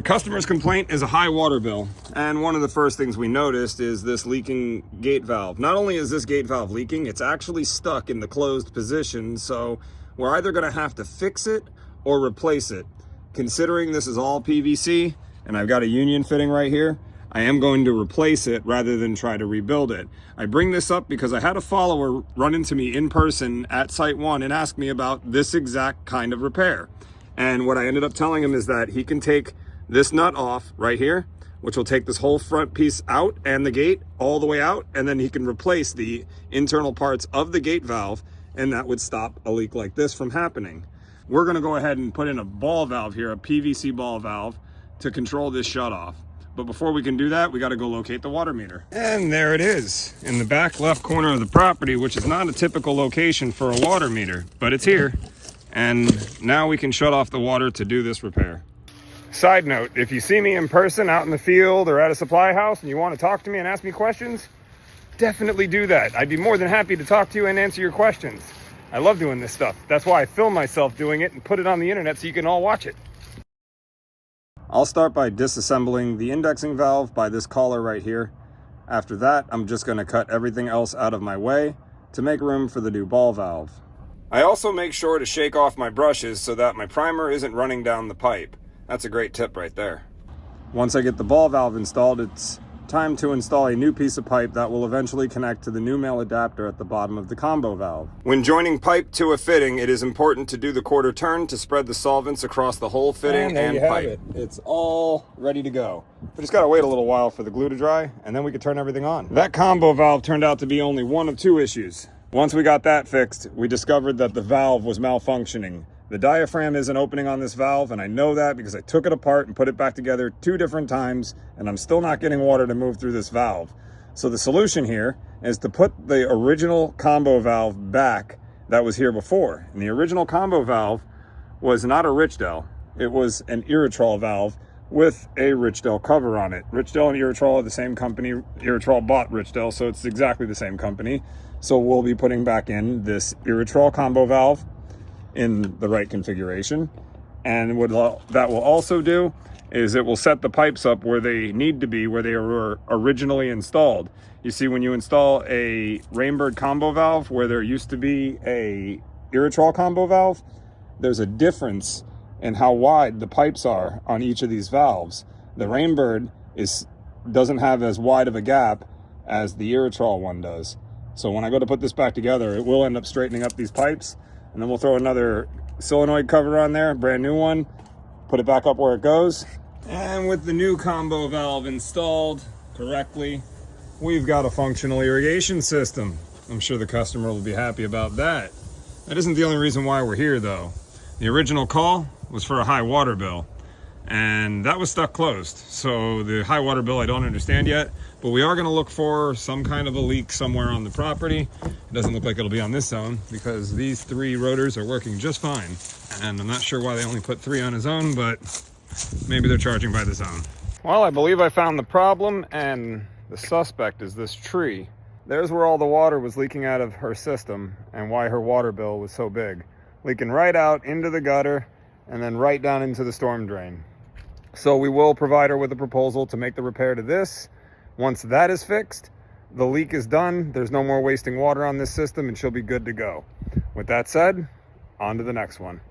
The customer's complaint is a high water bill, and one of the first things we noticed is this leaking gate valve. Not only is this gate valve leaking, it's actually stuck in the closed position, so we're either going to have to fix it or replace it. Considering this is all PVC and I've got a union fitting right here, I am going to replace it rather than try to rebuild it. I bring this up because I had a follower run into me in person at Site 1 and ask me about this exact kind of repair. And what I ended up telling him is that he can take this nut off right here, which will take this whole front piece out and the gate all the way out, and then he can replace the internal parts of the gate valve, and that would stop a leak like this from happening. We're gonna go ahead and put in a ball valve here, a PVC ball valve, to control this shut off. But before we can do that, we gotta go locate the water meter. And there it is, in the back left corner of the property, which is not a typical location for a water meter, but it's here. And now we can shut off the water to do this repair. Side note, if you see me in person out in the field or at a supply house and you want to talk to me and ask me questions, definitely do that. I'd be more than happy to talk to you and answer your questions. I love doing this stuff. That's why I film myself doing it and put it on the internet so you can all watch it. I'll start by disassembling the indexing valve by this collar right here. After that, I'm just going to cut everything else out of my way to make room for the new ball valve. I also make sure to shake off my brushes so that my primer isn't running down the pipe. That's a great tip right there. Once I get the ball valve installed, it's time to install a new piece of pipe that will eventually connect to the new male adapter at the bottom of the combo valve. When joining pipe to a fitting, it is important to do the quarter turn to spread the solvents across the whole fitting and pipe. It's all ready to go. We just gotta wait a little while for the glue to dry, and then we can turn everything on. That combo valve turned out to be only one of two issues. Once we got that fixed, we discovered that the valve was malfunctioning. The diaphragm isn't opening on this valve, and I know that because I took it apart and put it back together 2 different times, and I'm still not getting water to move through this valve. So the solution here is to put the original combo valve back that was here before. And the original combo valve was not a Richdell. It was an Irrigation valve with a Richdell cover on it. Richdell and Irrigation are the same company. Irrigation bought Richdell, so it's exactly the same company. So we'll be putting back in this Irrigation combo valve in the right configuration, and what that will also do is it will set the pipes up where they need to be, where they were originally installed. You see, when you install a Rainbird combo valve where there used to be a Irrigation combo valve, there's a difference in how wide the pipes are on each of these valves. The Rainbird doesn't have as wide of a gap as the Irrigation one does. So when I go to put this back together, it will end up straightening up these pipes. And then we'll throw another solenoid cover on there, brand new one, put it back up where it goes. And with the new combo valve installed correctly, we've got a functional irrigation system. I'm sure the customer will be happy about that. That isn't the only reason why we're here though. The original call was for a high water bill, and that was stuck closed. So the high water bill I don't understand yet, but we are going to look for some kind of a leak somewhere on the property. It doesn't look like it'll be on this zone because these 3 rotors are working just fine. And I'm not sure why they only put 3 on a zone, but maybe they're charging by the zone. Well, I believe I found the problem, and the suspect is this tree. There's where all the water was leaking out of her system and why her water bill was so big. Leaking right out into the gutter and then right down into the storm drain. So we will provide her with a proposal to make the repair to this. Once that is fixed, the leak is done, there's no more wasting water on this system, and she'll be good to go. With that said, on to the next one.